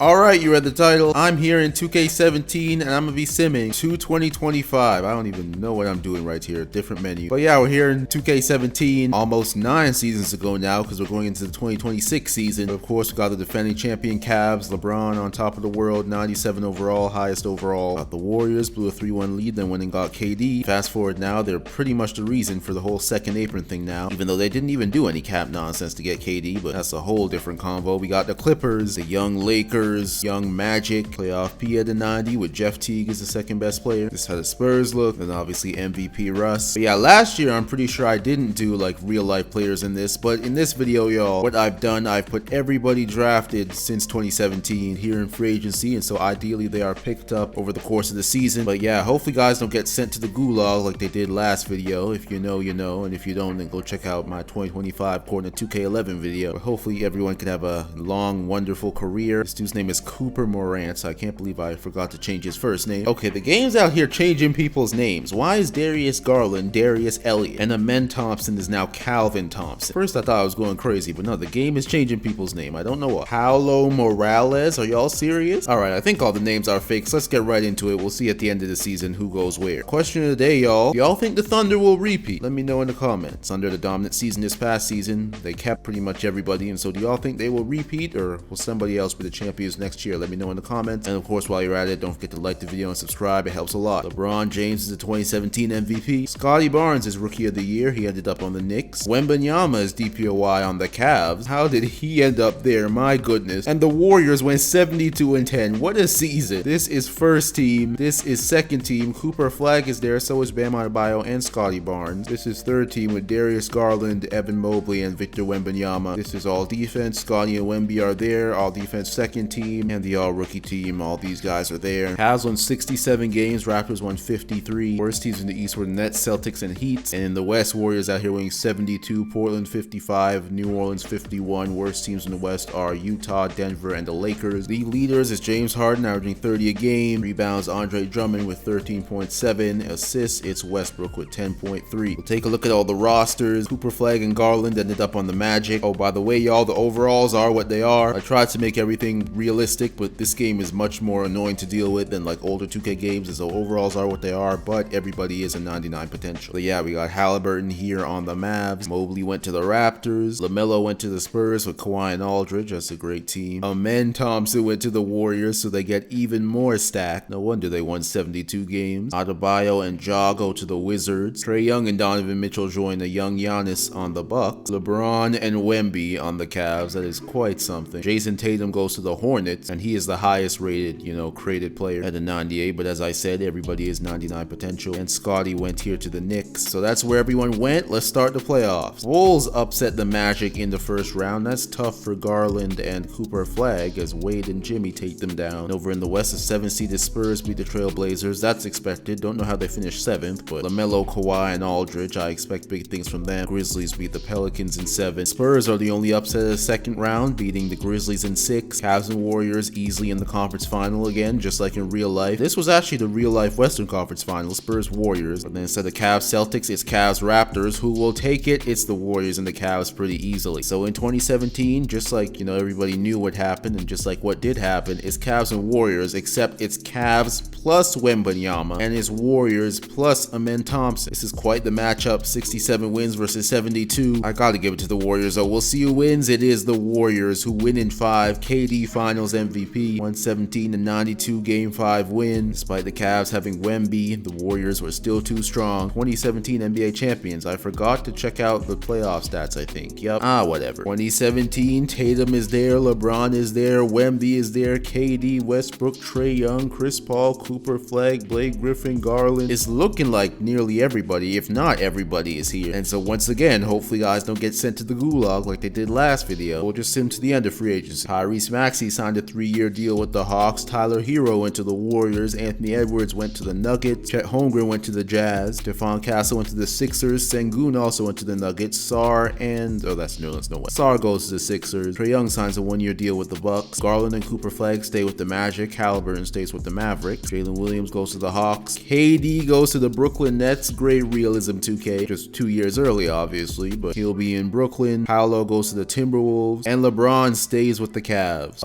Alright, you read the title. I'm here in 2K17 and I'm gonna be simming to 2025. I don't even know what I'm doing right here. Different menu. But yeah, we're here in 2K17 almost 9 seasons ago now because we're going into the 2026 season. But of course, we got the defending champion Cavs, LeBron on top of the world, 97 overall, highest overall. Got the Warriors, blew a 3-1 lead, then went and got KD. Fast forward now, they're pretty much the reason for the whole second apron thing now, even though they didn't even do any cap nonsense to get KD, but that's a whole different convo. We got the Clippers, the young Lakers, young Magic, playoff P at the 90 with Jeff Teague as the second best player. This is how the Spurs look, and obviously MVP Russ. But yeah, last year I'm pretty sure I didn't do like real life players in this, but in this video, y'all, what I've done, I've put everybody drafted since 2017 here in free agency, and so ideally they are picked up over the course of the season. But yeah, hopefully guys don't get sent to the gulag like they did last video. If you know, you know, and if you don't, then go check out my 2025 Corner 2K11 video. But hopefully everyone can have a long, wonderful career. This dude's name is Cooper Morant. I can't believe I forgot to change his first name. Okay, the game's out here changing people's names. Why is Darius Garland Darius Elliott and Amen Thompson is now Calvin Thompson? First I thought I was going crazy, but no, the game is changing people's name. I don't know what. Paulo Morales? Are y'all serious? Alright, I think all the names are fakes. Let's get right into it. We'll see at the end of the season who goes where. Question of the day, y'all. Do y'all think the Thunder will repeat? Let me know in the comments. Under the dominant season this past season, they kept pretty much everybody, and so do y'all think they will repeat, or will somebody else be the champions next year? Let me know in the comments. And of course, while you're at it, don't forget to like the video and subscribe. It helps a lot. LeBron James is the 2017 MVP. Scotty Barnes is Rookie of the Year. He ended up on the Knicks. Wembanyama is DPOY on the Cavs. How did he end up there? My goodness. And the Warriors went 72-10. What a season. This is first team. This is second team. Cooper Flag is there. So is Bam Adebayo and Scotty Barnes. This is third team with Darius Garland, Evan Mobley, and Victor Wembanyama. This is all defense. Scotty and Wemby are there. All defense second team. And the all rookie team, all these guys are there. Cavs won 67 games, Raptors won 53. Worst teams in the East were the Nets, Celtics, and Heat. And in the West, Warriors out here winning 72, Portland 55, New Orleans 51. Worst teams in the West are Utah, Denver, and the Lakers. League leaders is James Harden averaging 30 a game. Rebounds, Andre Drummond with 13.7. Assists, it's Westbrook with 10.3. We'll take a look at all the rosters. Cooper Flag and Garland ended up on the Magic. Oh, by the way, y'all, the overalls are what they are. I tried to make everything realistic, but this game is much more annoying to deal with than like older 2K games, and so overalls are what they are, but everybody is a 99 potential. But yeah, we got Halliburton here on the Mavs. Mobley went to the Raptors. LaMelo went to the Spurs with Kawhi and Aldridge. That's a great team. Amen Thompson went to the Warriors, so they get even more stacked. No wonder they won 72 games. Adebayo and Ja go to the Wizards. Trae Young and Donovan Mitchell join the young Giannis on the Bucks. LeBron and Wemby on the Cavs. That is quite something. Jason Tatum goes to the Hornets, and he is the highest rated, created player at a 98, but as I said, everybody is 99 potential. And Scotty went here to the Knicks. So that's where everyone went. Let's start the playoffs. Wolves upset the Magic in the first round. That's tough for Garland and Cooper Flag as Wade and Jimmy take them down. Over in the West, the 7-seeded Spurs beat the Trailblazers. That's expected. Don't know how they finished 7th, but LaMelo, Kawhi, and Aldridge, I expect big things from them. Grizzlies beat the Pelicans in 7. Spurs are the only upset of the second round, beating the Grizzlies in 6. Cavs and Warriors easily in the conference final again, just like in real life. This was actually the real life Western Conference final, Spurs Warriors. But then instead of Cavs Celtics, it's Cavs Raptors. Who will take it? It's the Warriors and the Cavs pretty easily. So in 2017, just like, everybody knew what happened, and just like what did happen, it's Cavs and Warriors, except it's Cavs plus Wembanyama, and it's Warriors plus Amen Thompson. This is quite the matchup. 67 wins versus 72. I gotta give it to the Warriors, though. We'll see who wins. It is the Warriors, who win in 5. KD Finals MVP, 117-92 Game 5 win. Despite the Cavs having Wemby, the Warriors were still too strong. 2017 NBA champions. I forgot to check out the playoff stats, I think. Yep. Whatever. 2017, Tatum is there, LeBron is there, Wemby is there, KD, Westbrook, Trae Young, Chris Paul, Cooper Flag, Blake Griffin, Garland. It's looking like nearly everybody, if not everybody, is here. And so once again, hopefully guys don't get sent to the gulag like they did last video. We'll just sim to the end of free agency. Tyrese Maxey signed a 3-year deal with the Hawks. Tyler Hero went to the Warriors. Anthony Edwards went to the Nuggets. Chet Holmgren went to the Jazz. Stephon Castle went to the Sixers. Sengun also went to the Nuggets. Sarr and that's New Orleans, no way. Sarr goes to the Sixers. Trae Young signs a 1-year deal with the Bucks. Garland and Cooper Flag stay with the Magic. Halliburton stays with the Mavericks. Jalen Williams goes to the Hawks. KD goes to the Brooklyn Nets. Great realism 2K. Just 2 years early, obviously, but he'll be in Brooklyn. Paolo goes to the Timberwolves. And LeBron stays with the Cavs.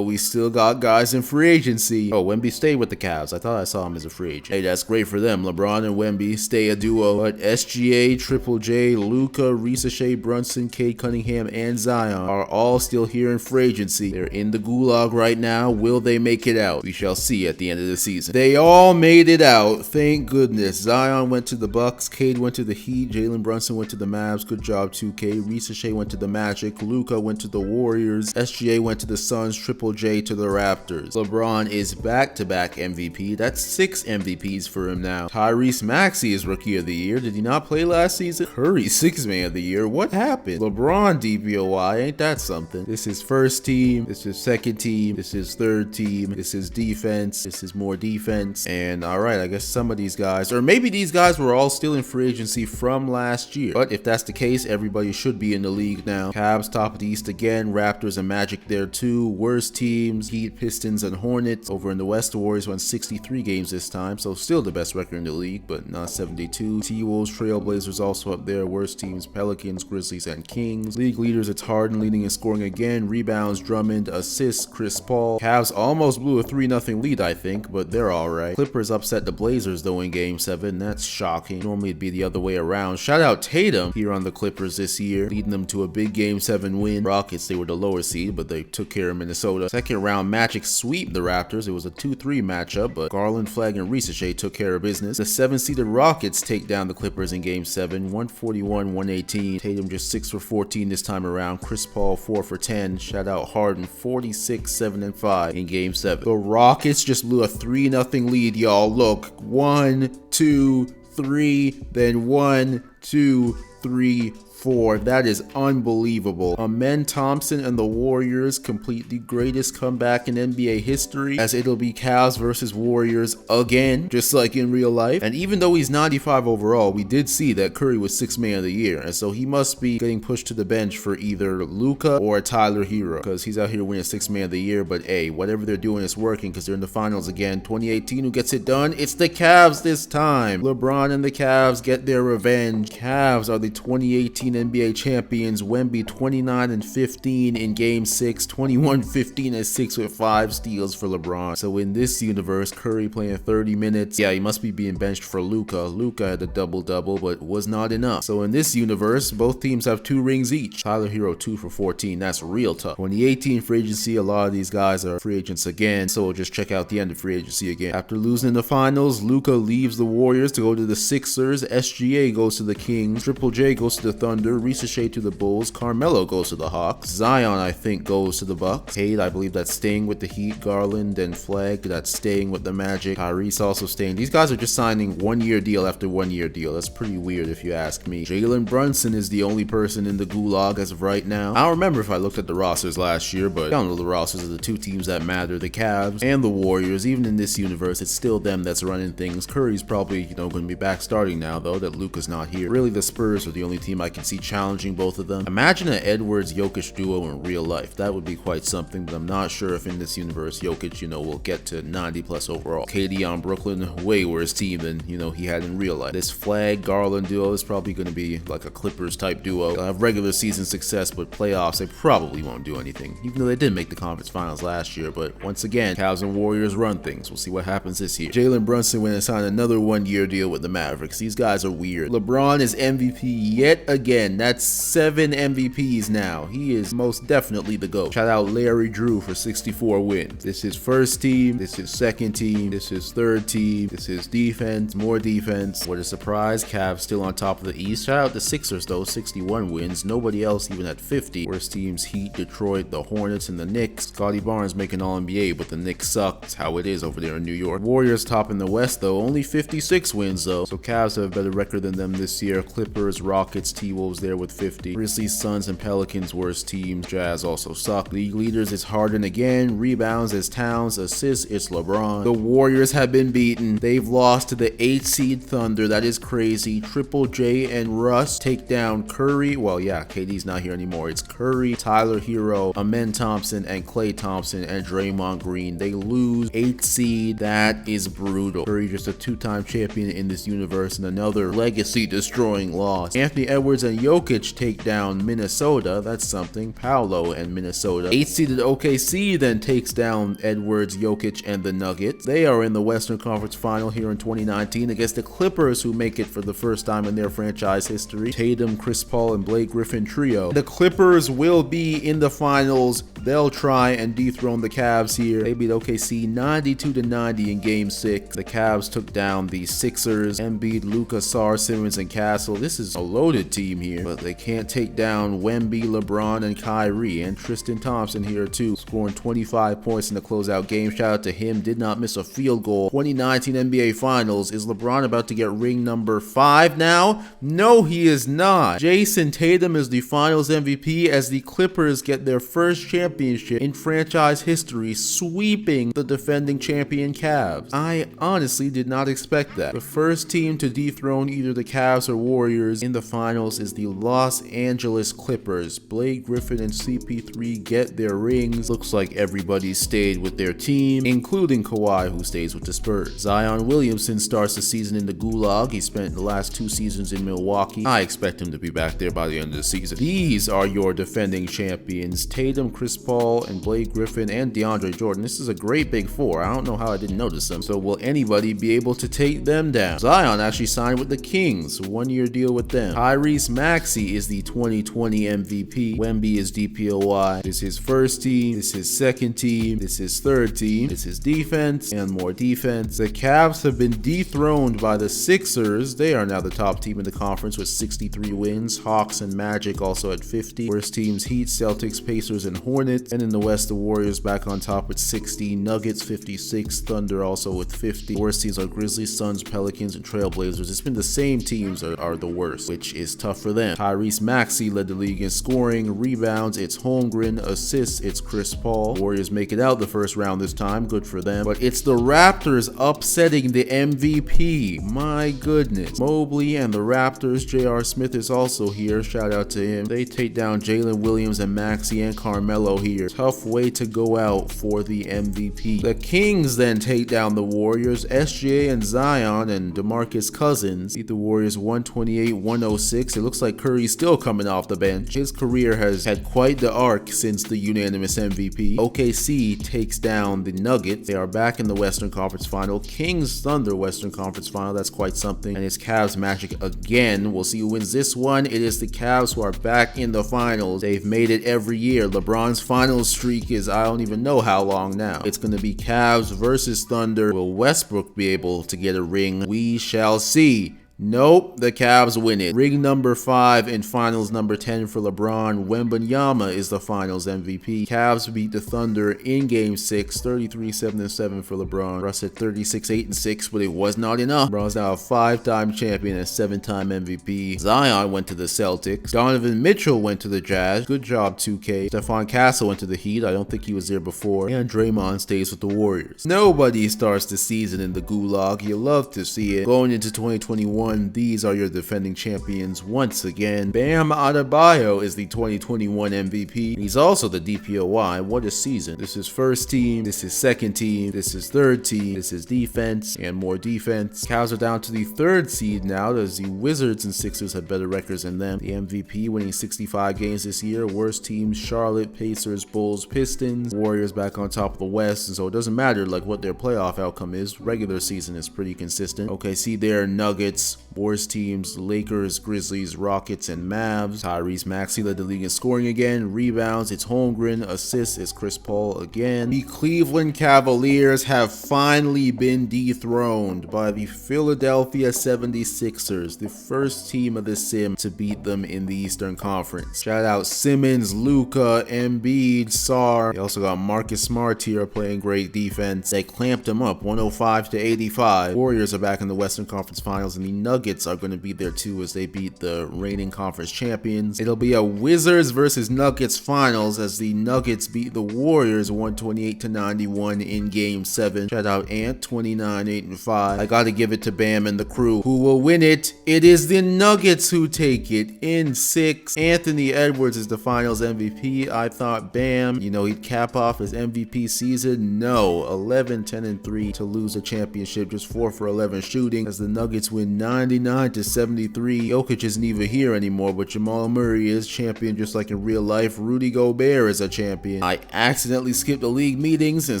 we still got guys in free agency. Oh, Wemby stayed with the Cavs. I thought I saw him as a free agent. Hey, that's great for them. LeBron and Wemby stay a duo. But SGA, Triple J, Luka, Shea Brunson, Cade Cunningham, and Zion are all still here in free agency. They're in the gulag right now. Will they make it out? We shall see at the end of the season. They all made it out. Thank goodness. Zion went to the Bucks. Cade went to the Heat. Jalen Brunson went to the Mavs. Good job, 2K. Shea went to the Magic. Luka went to the Warriors. SGA went to the Suns. Triple J to the Raptors. LeBron is back-to-back MVP. That's 6 MVPs for him now. Tyrese Maxey is Rookie of the Year. Did he not play last season? Curry, 6th Man of the Year. What happened? LeBron DPOY. Ain't that something? This is first team. This is second team. This is third team. This is defense. This is more defense. And alright, I guess some of these guys, or maybe these guys were all still in free agency from last year. But if that's the case, everybody should be in the league now. Cavs top of the East again. Raptors and Magic there too. Worst teams, Heat, Pistons, and Hornets. Over in the West, the Warriors won 63 games this time, so still the best record in the league, but not 72. T-Wolves, Trailblazers also up there. Worst teams, Pelicans, Grizzlies, and Kings. League leaders, it's Harden leading in scoring again. Rebounds, Drummond. Assists, Chris Paul. Cavs almost blew a 3-0 lead, I think, but they're alright. Clippers upset the Blazers though in Game 7. That's shocking. Normally it'd be the other way around. Shout out Tatum here on the Clippers this year, leading them to a big Game 7 win. Rockets, they were the lower seed, but they took care of Minnesota. Second round, Magic sweep the Raptors. It was a 2-3 matchup, but Garland, Flag, and Shea took care of business. The 7-seeded Rockets take down the Clippers in Game 7, 141-118. Tatum just 6 for 14 this time around. Chris Paul 4 for 10. Shout out Harden, 46, 7, and 5 in Game 7. The Rockets just blew a 3-0 lead, y'all. Look, 1, 2, 3, then 1, 2, 3, 4. That is unbelievable. Amen Thompson and the Warriors complete the greatest comeback in NBA history, as it'll be Cavs versus Warriors again, just like in real life. And even though he's 95 overall, we did see that Curry was 6th Man of the Year, and so he must be getting pushed to the bench for either Luka or Tyler Hero, because he's out here winning 6th Man of the Year. But hey, whatever they're doing is working, because they're in the finals again. 2018, who gets it done? It's the Cavs this time. LeBron and the Cavs get their revenge. Cavs are the 2018 NBA champions. Wemby 29-15 in Game 6, 21-15-6 with 5 steals for LeBron. So in this universe, Curry playing 30 minutes. Yeah, he must be being benched for Luka. Luka had a double-double, but was not enough. So in this universe, both teams have 2 rings each. Tyler Hero 2 for 14. That's real tough. 2018 free agency, a lot of these guys are free agents again, so we'll just check out the end of free agency again. After losing in the finals, Luka leaves the Warriors to go to the Sixers. SGA goes to the Kings. Triple J goes to the Thunder. Shea to the Bulls. Carmelo goes to the Hawks. Zion, I think, goes to the Bucks. Cade, I believe that's staying with the Heat. Garland and Flag, that's staying with the Magic. Tyrese also staying. These guys are just signing 1-year deal after 1-year deal. That's pretty weird if you ask me. Jalen Brunson is the only person in the gulag as of right now. I don't remember if I looked at the rosters last year, but I don't know the rosters of the 2 teams that matter, the Cavs and the Warriors. Even in this universe, it's still them that's running things. Curry's probably, going to be back starting now, though, that Luka's not here. Really, the Spurs are the only team I can see challenging both of them. Imagine an Edwards-Jokic duo in real life. That would be quite something, but I'm not sure if in this universe Jokic, will get to 90+ overall. KD on Brooklyn, way worse team than, he had in real life. This Flag Garland duo is probably going to be like a Clippers type duo. They'll have regular season success, but playoffs, they probably won't do anything, even though they did make the conference finals last year. But once again, Cavs and Warriors run things. We'll see what happens this year. Jalen Brunson went and signed another 1-year deal with the Mavericks. These guys are weird. LeBron is MVP yet again. That's 7 MVPs now. He is most definitely the GOAT. Shout out Larry Drew for 64 wins. This is first team. This is second team. This is third team. This is defense. More defense. What a surprise. Cavs still on top of the East. Shout out the Sixers though. 61 wins. Nobody else even at 50. Worst teams: Heat, Detroit, the Hornets, and the Knicks. Scotty Barnes making All-NBA, but the Knicks suck. It's how it is over there in New York. Warriors top in the West though. Only 56 wins though. So Cavs have a better record than them this year. Clippers, Rockets, T-Wolves there with 50. Grizzlies, Suns, and Pelicans worst teams. Jazz also suck. League leaders, it's Harden again. Rebounds, it's Towns. Assists, it's LeBron. The Warriors have been beaten. They've lost to the 8-seed Thunder. That is crazy. Triple J and Russ take down Curry. Well, yeah, KD's not here anymore. It's Curry, Tyler Hero, Amen Thompson, and Klay Thompson, and Draymond Green. They lose 8 seed. That is brutal. Curry just a 2-time champion in this universe, and another legacy destroying loss. Anthony Edwards and and Jokic take down Minnesota. That's something. Paolo and Minnesota. 8th-seeded OKC then takes down Edwards, Jokic, and the Nuggets. They are in the Western Conference Final here in 2019 against the Clippers, who make it for the first time in their franchise history. Tatum, Chris Paul, and Blake Griffin trio. The Clippers will be in the finals. They'll try and dethrone the Cavs here. They beat OKC 92-90 in Game 6. The Cavs took down the Sixers. Embiid, Luka, Sarr, Simmons, and Castle. This is a loaded team here, but they can't take down Wemby, LeBron, and Kyrie, and Tristan Thompson here too, scoring 25 points in the closeout game. Shout out to him, did not miss a field goal. 2019 NBA Finals. Is LeBron about to get ring number 5 now? No, he is not. Jason Tatum is the Finals MVP as the Clippers get their first championship in franchise history, sweeping the defending champion Cavs. I honestly did not expect that. The first team to dethrone either the Cavs or Warriors in the finals is the Los Angeles Clippers. Blake Griffin and CP3 get their rings. Looks like everybody stayed with their team, including Kawhi, who stays with the Spurs. Zion Williamson starts the season in the Gulag. He spent the last 2 seasons in Milwaukee. I expect him to be back there by the end of the season. These are your defending champions: Tatum, Chris Paul, and Blake Griffin, and DeAndre Jordan. This is a great big 4. I don't know how I didn't notice them. So will anybody be able to take them down? Zion actually signed with the Kings. 1-year deal with them. Tyrese Maxey is the 2020 MVP. Wemby is DPOY. This is his first team. This is his second team. This is his third team. This is defense and more defense. The Cavs have been dethroned by the Sixers. They are now the top team in the conference with 63 wins. Hawks and Magic also at 50. Worst teams: Heat, Celtics, Pacers, and Hornets. And in the West, the Warriors back on top with 60. Nuggets 56. Thunder also with 50. Worst teams are Grizzlies, Suns, Pelicans, and Trailblazers. It's been the same teams are the worst, which is tough for them. Tyrese Maxey led the league in scoring, rebounds, it's Holmgren, assists, it's Chris Paul. Warriors make it out the first round this time, good for them. But it's the Raptors upsetting the MVP. My goodness. Mobley and the Raptors. J.R. Smith is also here. Shout out to him. They take down Jalen Williams and Maxey and Carmelo here. Tough way to go out for the MVP. The Kings then take down the Warriors. SGA and Zion and DeMarcus Cousins beat the Warriors 128-106. It looks like Curry's still coming off the bench. His career has had quite the arc since the unanimous MVP. OKC takes down the Nuggets. They are back in the Western Conference Final. Kings Thunder Western Conference Final. That's quite something. And it's Cavs Magic again. We'll see who wins this one. It is the Cavs who are back in the finals. They've made it every year. LeBron's finals streak is I don't even know how long now. It's going to be Cavs versus Thunder. Will Westbrook be able to get a ring? We shall see. Nope, the Cavs win it. Ring number 5 and finals number 10 for LeBron. Wembanyama is the finals MVP. Cavs beat the Thunder in Game 6, 33-7-7 for LeBron. Russ at 36-8-6, but it was not enough. LeBron's now a 5-time champion and 7-time MVP. Zion went to the Celtics. Donovan Mitchell went to the Jazz. Good job, 2K. Stephon Castle went to the Heat. I don't think he was there before. And Draymond stays with the Warriors. Nobody starts the season in the Gulag. You love to see it. Going into 2021, these are your defending champions once again. Bam Adebayo is the 2021 MVP. He's also the DPOY. What a season. This is first team. This is second team. This is third team. This is defense and more defense. Cavs are down to the 3rd seed now as the Wizards and Sixers have better records than them. The MVP winning 65 games this year. Worst teams: Charlotte, Pacers, Bulls, Pistons. Warriors back on top of the West, and so it doesn't matter like what their playoff outcome is. Regular season is pretty consistent. OKC there, Nuggets. Worst teams: Lakers, Grizzlies, Rockets, and Mavs. Tyrese Maxey led the league in scoring again. Rebounds, it's Holmgren. Assists, it's Chris Paul again. The Cleveland Cavaliers have finally been dethroned by the Philadelphia 76ers, the first team of the Sim to beat them in the Eastern Conference. Shout out Simmons, Luka, Embiid, Sarr. They also got Marcus Smart here playing great defense. They clamped them up 105-85. Warriors are back in the Western Conference Finals, and the Nuggets are going to be there too as they beat the reigning conference champions. It'll be a Wizards versus Nuggets finals as the Nuggets beat the Warriors 128-91 in Game 7. Shout out Ant, 29-8-5. I gotta give it to Bam and the crew. Who will win it? It is the Nuggets who take it in 6. Anthony Edwards is the finals MVP. I thought Bam, he'd cap off his MVP season. No, 11-10-3 to lose a championship, just 4 for 11 shooting as the Nuggets win 9 99-73. Jokic isn't even here anymore, but Jamal Murray is champion just like in real life. Rudy Gobert is a champion. I accidentally skipped the league meetings, and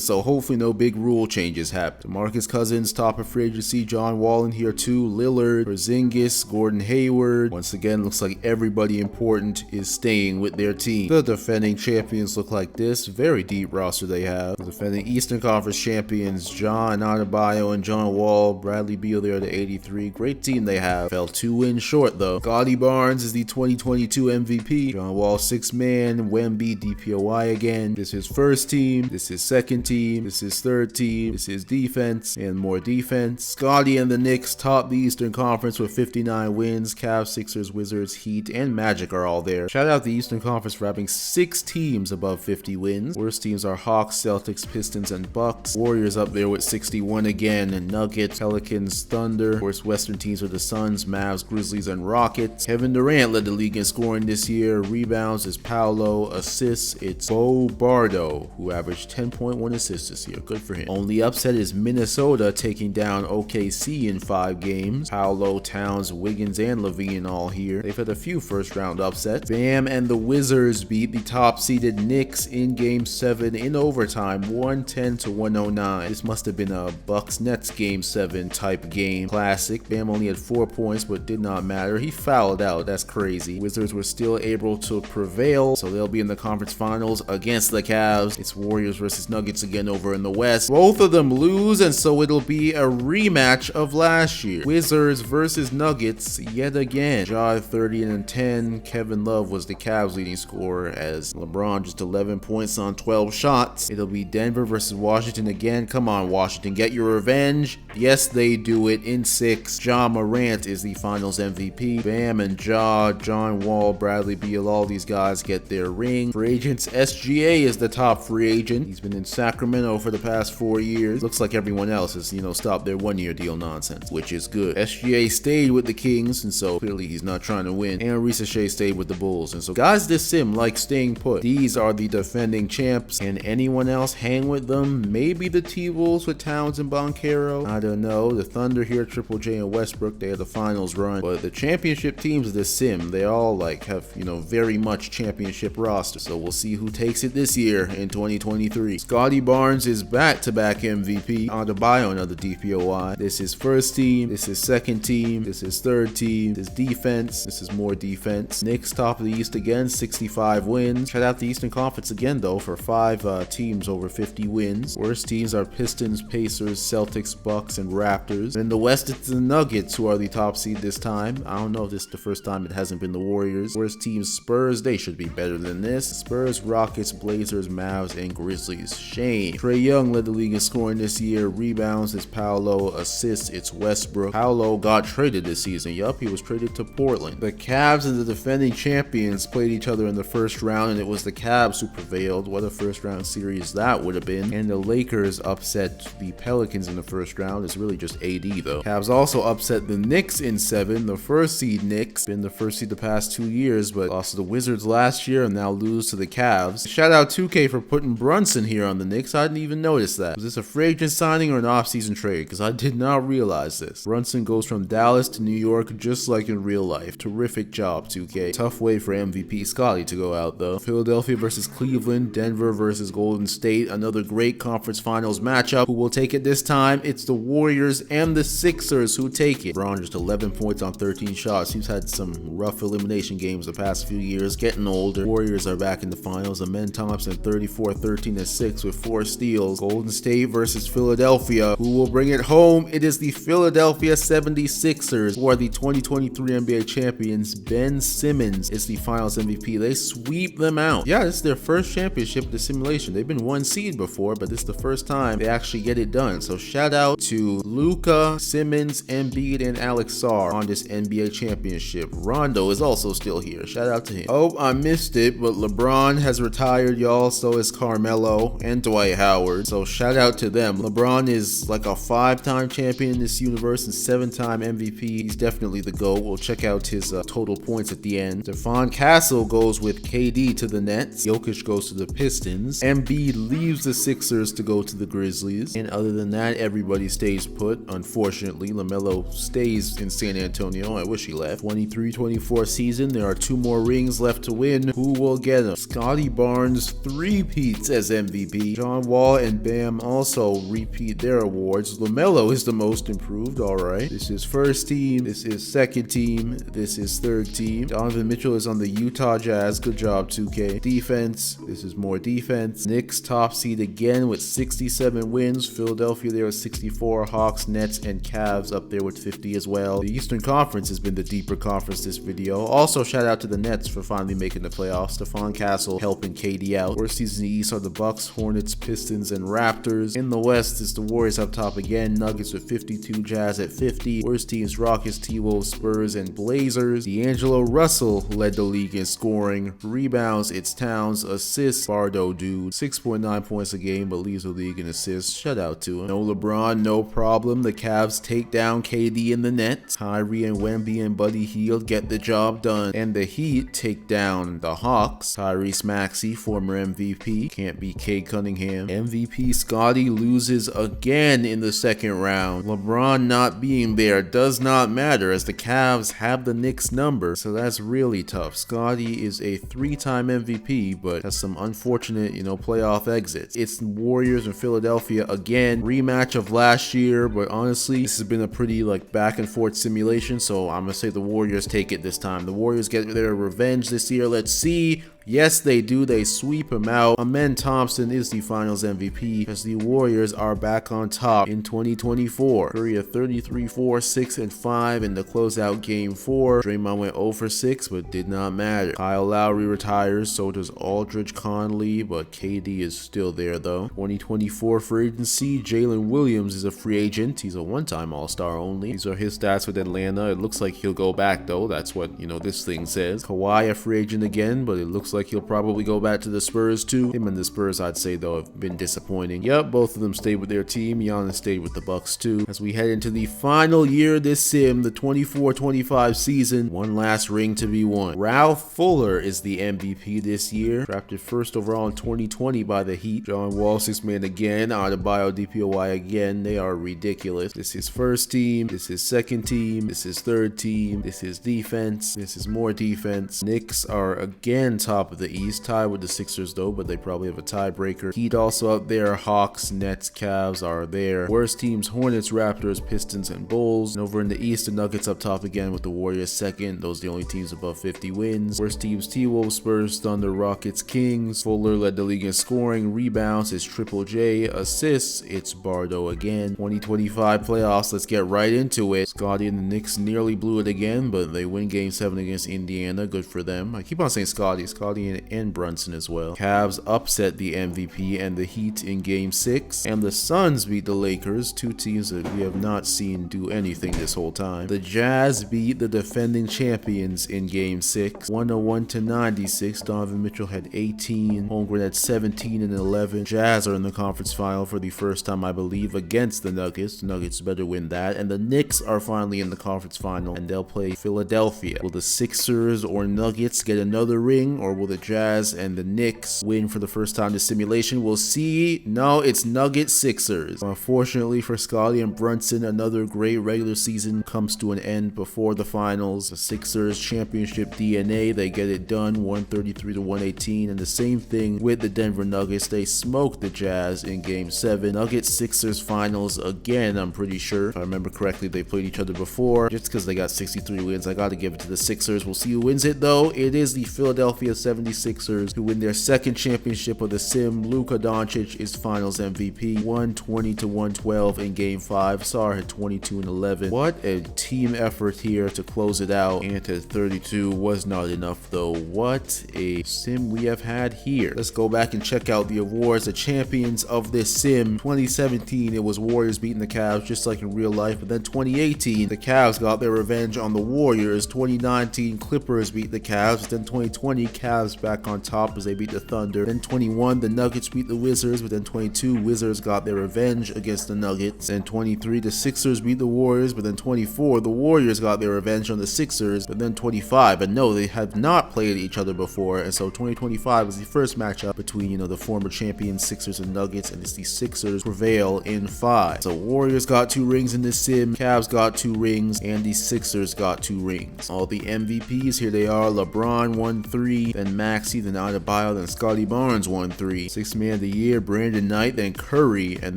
so hopefully no big rule changes happen. DeMarcus Cousins, top of free agency. John Wall in here too. Lillard, Porzingis, Gordon Hayward. Once again, looks like everybody important is staying with their team. The defending champions look like this. Very deep roster they have. The defending Eastern Conference champions, John Adebayo and John Wall. Bradley Beal there to 83. Great team they have. Fell 2 wins short though. Scotty Barnes is the 2022 MVP. John Wall 6th man. Wemby DPOY again. This is first team. This is second team. This is third team. This is defense and more defense. Scotty and the Knicks top the Eastern Conference with 59 wins. Cavs, Sixers, Wizards, Heat, and Magic are all there. Shout out the Eastern Conference for having 6 teams above 50 wins. Worst teams are Hawks, Celtics, Pistons, and Bucks. Warriors up there with 61 again. And Nuggets, Pelicans, Thunder. Of course, Western teams are the Suns, Mavs, Grizzlies, and Rockets. Kevin Durant led the league in scoring this year. Rebounds is Paolo. Assists, it's Bo Bardo, who averaged 10.1 assists this year. Good for him. Only upset is Minnesota taking down OKC in 5 games. Paolo, Towns, Wiggins, and LaVine all here. They've had a few first-round upsets. Bam and the Wizards beat the top-seeded Knicks in Game 7 in overtime, 110-109. This must have been a Bucks-Nets Game 7 type game. Classic. Bam only had 4 points, but did not matter. He fouled out. That's crazy. Wizards were still able to prevail, so they'll be in the conference finals against the Cavs. It's Warriors versus Nuggets again over in the West. Both of them lose, and so it'll be a rematch of last year. Wizards versus Nuggets yet again. Ja 30-10. Kevin Love was the Cavs leading scorer as LeBron just 11 points on 12 shots. It'll be Denver versus Washington again. Come on, Washington, get your revenge. Yes, they do it in 6. Ja Morant is the finals MVP. Bam and Ja, John Wall, Bradley Beal, all these guys get their ring. Free agents, SGA is the top free agent. He's been in Sacramento for the past 4 years. Looks like everyone else has, stopped their 1-year deal nonsense, which is good. SGA stayed with the Kings, and so clearly he's not trying to win. And Risa Shea stayed with the Bulls, and so guys this sim like staying put. These are the defending champs, and anyone else hang with them? Maybe the T-Wolves with Towns and Banchero? I don't know. The Thunder here, Triple J and Westbrook, they had the finals run, but the championship teams of this sim, they all have very much championship roster. So we'll see who takes it this year in 2023. Scotty Barnes is back-to-back MVP. Adebayo another DPOY. This is first team. This is second team. This is third team. This is defense. This is more defense. Knicks top of the East again, 65 wins. Shout out the Eastern Conference again though for 5 teams over 50 wins. Worst teams are Pistons, Pacers, Celtics, Bucks, and Raptors. In the West, it's the Nuggets who are the top seed this time. I don't know if this is the first time it hasn't been the Warriors. Worst teams, Spurs, they should be better than this. Spurs, Rockets, Blazers, Mavs, and Grizzlies. Shame. Trae Young led the league in scoring this year. Rebounds is Paolo. Assists, it's Westbrook. Paolo got traded this season. Yup, he was traded to Portland. The Cavs and the defending champions played each other in the first round, and it was the Cavs who prevailed. What a first round series that would have been. And the Lakers upset the Pelicans in the first round. It's really just AD though. Cavs also upset the Knicks in 7. The first seed Knicks, been the first seed the past 2 years, but lost to the Wizards last year and now lose to the Cavs. Shout out 2K for putting Brunson here on the Knicks. I didn't even notice that. Was this a free agent signing or an off-season trade? Because I did not realize this. Brunson goes from Dallas to New York just like in real life. Terrific job, 2K. Tough way for MVP Scotty to go out though. Philadelphia versus Cleveland. Denver versus Golden State. Another great conference finals matchup. Who will take it this time? It's the Warriors and the Sixers who take it. LeBron just 11 points on 13 shots. He's had some rough elimination games the past few years, getting older. Warriors are back in the finals. Amen Thompson 34, 13, and 6 with 4 steals. Golden State versus Philadelphia. Who will bring it home? It is the Philadelphia 76ers who are the 2023 NBA champions. Ben Simmons is the finals MVP. They sweep them out. Yeah, this is their first championship of the simulation. They've been 1 seed before, but this is the first time they actually get it done. So shout out to Luka, Simmons, Embiid, and Alex Sarr on this NBA championship. Rondo is also still here. Shout out to him. Oh, I missed it, but LeBron has retired, y'all. So is Carmelo and Dwight Howard. So shout out to them. LeBron is like a 5-time champion in this universe and 7-time MVP. He's definitely the GOAT. We'll check out his total points at the end. Stephon Castle goes with KD to the Nets. Jokic goes to the Pistons. Embiid leaves the Sixers to go to the Grizzlies. And other than that, everybody stays put. Unfortunately, LaMelo stays in San Antonio. I wish he left. 23-24 season. There are 2 more rings left to win. Who will get them? Scotty Barnes three-peats as MVP. John Wall and Bam also repeat their awards. LaMelo is the most improved. All right. This is first team. This is second team. This is third team. Donovan Mitchell is on the Utah Jazz. Good job, 2K. Defense. This is more defense. Knicks top seed again with 67 wins. Philadelphia there with 64. Hawks, Nets, and Cavs up there with 50 as well. The Eastern Conference has been the deeper conference this video. Also, shout out to the Nets for finally making the playoffs. Stephon Castle helping KD out. Worst teams in the East are the Bucks, Hornets, Pistons, and Raptors. In the West is the Warriors up top again. Nuggets with 52. Jazz at 50. Worst teams Rockets, T-Wolves, Spurs, and Blazers. D'Angelo Russell led the league in scoring. Rebounds, it's Towns. Assists, Bardo dude. 6.9 points a game, but leads the league in assists. Shout out to him. No LeBron, no problem. The Cavs take down KD in the net. Kyrie and Wemby and Buddy Hield get the job done. And the Heat take down the Hawks. Tyrese Maxey, former MVP. Can't beat Cade Cunningham. MVP Scotty loses again in the second round. LeBron not being there does not matter as the Cavs have the Knicks number. So that's really tough. Scotty is a 3-time MVP, but has some unfortunate, playoff exits. It's Warriors and Philadelphia again. Rematch of last year, but honestly, this has been a pretty back and forth simulation, so I'm gonna say the Warriors take it this time. The Warriors get their revenge this year. Let's see. Yes, they do. They sweep him out. Amen Thompson is the finals MVP as the Warriors are back on top in 2024. Curry a 33-4, 6-5 in the closeout game 4. Draymond went 0 for 6, but did not matter. Kyle Lowry retires, so does Aldridge Conley, but KD is still there though. 2024 free agency, Jalen Williams is a free agent. He's a one-time All-Star only. These are his stats with Atlanta. It looks like he'll go back though. That's what, this thing says. Kawhi a free agent again, but it looks like he'll probably go back to the Spurs too. Him and the Spurs, I'd say though, have been disappointing. Yep, both of them stayed with their team. Giannis stayed with the Bucks too. As we head into the final year of this sim, the 24-25 season, one last ring to be won. Ralph Fuller is the MVP this year. Drafted first overall in 2020 by the Heat. John Wall, 6th man again. Adebayo, DPOY again. They are ridiculous. This is first team. This is second team. This is third team. This is defense. This is more defense. Knicks are again top of the East, tied with the Sixers though, but they probably have a tiebreaker. Heat also up there. Hawks, Nets, Cavs are there. Worst teams Hornets, Raptors, Pistons, and Bulls. And over in the East, the Nuggets up top again with the Warriors second. Those are the only teams above 50 wins. Worst teams T-Wolves, Spurs, Thunder, Rockets, Kings. Fuller led the league in scoring. Rebounds is Triple J. Assists, it's Bardo again. 2025 playoffs, let's get right into it. Scotty and the Knicks nearly blew it again, but they win game 7 against Indiana. Good for them. I keep on saying Scotty and Brunson as well. Cavs upset the MVP and the Heat in game 6, and the Suns beat the Lakers, 2 teams that we have not seen do anything this whole time. The Jazz beat the defending champions in game 6, 101-96. Donovan Mitchell had 18, Holmgren had 17 and 11. Jazz are in the conference final for the first time, I believe, against the Nuggets. The Nuggets better win that, and the Knicks are finally in the conference final, and they'll play Philadelphia. Will the Sixers or Nuggets get another ring, or will the Jazz and the Knicks win for the first time this simulation? We'll see. No, it's Nuggets Sixers. Unfortunately for Scotty and Brunson, another great regular season comes to an end before the finals. The Sixers championship DNA, they get it done, 133-118, and the same thing with the Denver Nuggets. They smoked the Jazz in game 7. Nuggets Sixers finals again, I'm pretty sure. If I remember correctly, they played each other before. Just because they got 63 wins, I gotta give it to the Sixers. We'll see who wins it though. It is the Philadelphia 76ers who win their second championship of the sim. Luka Doncic is finals MVP, 120-112 in game 5. Sarr had 22 and 11. What a team effort here to close it out. And at 32 was not enough though. What a sim we have had here. Let's go back and check out the awards. The champions of this sim. 2017, it was Warriors beating the Cavs just like in real life, but then 2018, the Cavs got their revenge on the Warriors. 2019, Clippers beat the Cavs, then 2020, Cavs Cavs back on top as they beat the Thunder. Then 21, the Nuggets beat the Wizards, but then 22, Wizards got their revenge against the Nuggets. Then 23, the Sixers beat the Warriors, but then 24, the Warriors got their revenge on the Sixers. But then 25, but no, they have not played each other before, and so 2025 was the first matchup between, you know, the former champions Sixers and Nuggets, and it's the Sixers prevail in 5. So Warriors got 2 rings in this sim, Cavs got 2 rings, and the Sixers got 2 rings. All the MVPs, here they are. LeBron won 3, then Maxey, then Adebayo, then Scotty Barnes won 3. 6th man of the year, Brandon Knight, then Curry, and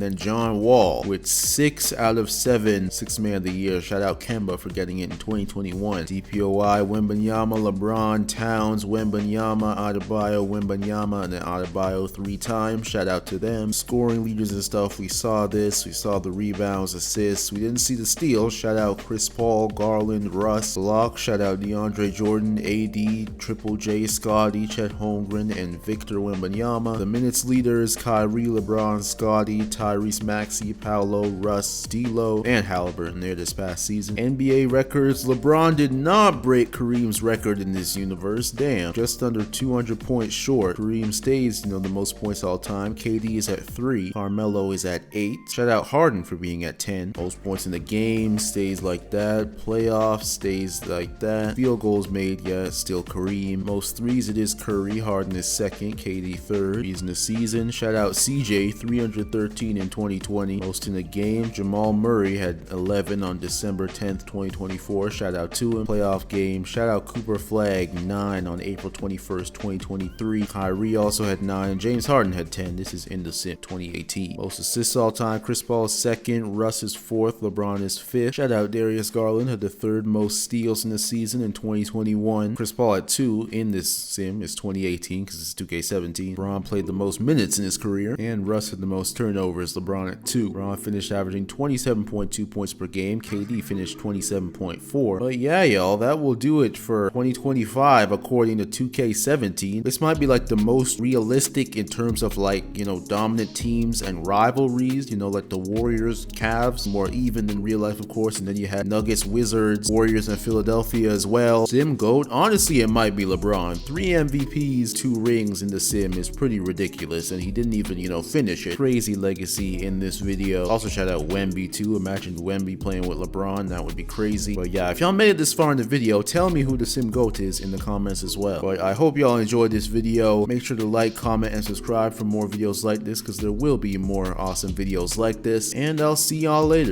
then John Wall with 6 out of 7 6th man of the year. Shout out Kemba for getting it in 2021. DPOI, Wembanyama, LeBron, Towns, Wembanyama, Adebayo, Wembanyama, and then Adebayo 3 times. Shout out to them. Scoring leaders and stuff, we saw this. We saw the rebounds, assists. We didn't see the steals. Shout out Chris Paul, Garland, Russ, Block. Shout out DeAndre Jordan, AD, Triple J, Scotty, Chet Holmgren, and Victor Wembanyama. The minutes leaders, Kyrie, LeBron, Scotty, Tyrese Maxey, Paolo, Russ, D'Lo, and Halliburton there this past season. NBA records, LeBron did not break Kareem's record in this universe. Damn, just under 200 points short. Kareem stays, you know, the most points all time. KD is at 3. Carmelo is at 8. Shout out Harden for being at 10. Most points in the game stays like that. Playoffs stays like that. Field goals made, yeah, still Kareem. Most threes, it is Curry. Harden is 2nd. KD 3rd. Threes in the season. Shout out CJ, 313 in 2020. Most in the game, Jamal Murray had 11 on December 10th, 2024. Shout out to him. Playoff game. Shout out Cooper Flag, 9 on April 21st, 2023. Kyrie also had 9. James Harden had 10. This is in the sim 2018. Most assists all time, Chris Paul is 2nd. Russ is 4th. LeBron is 5th. Shout out Darius Garland, had the 3rd most steals in the season in 2021. Chris Paul at 2 in this sim is 2018 because it's 2K17. LeBron played the most minutes in his career, and Russ had the most turnovers. LeBron at 2. LeBron finished averaging 27.2 points per game. KD finished 27.4. But yeah, y'all, that will do it for 2025 according to 2K17. This might be like the most realistic in terms of, like, you know, dominant teams and rivalries. You know, like the Warriors, Cavs, more even than real life, of course, and then you had Nuggets, Wizards, Warriors, and Philadelphia as well. Sim GOAT, honestly, it might be LeBron. 3 MVPs, 2 rings in the sim is pretty ridiculous, and he didn't even, you know, finish it. Crazy legacy in this video. Also shout out Wemby too. Imagine Wemby playing with LeBron, that would be crazy. But yeah, if y'all made it this far in the video, tell me who the sim GOAT is in the comments as well. But I hope y'all enjoyed this video. Make sure to like, comment, and subscribe for more videos like this, because there will be more awesome videos like this, and I'll see y'all later.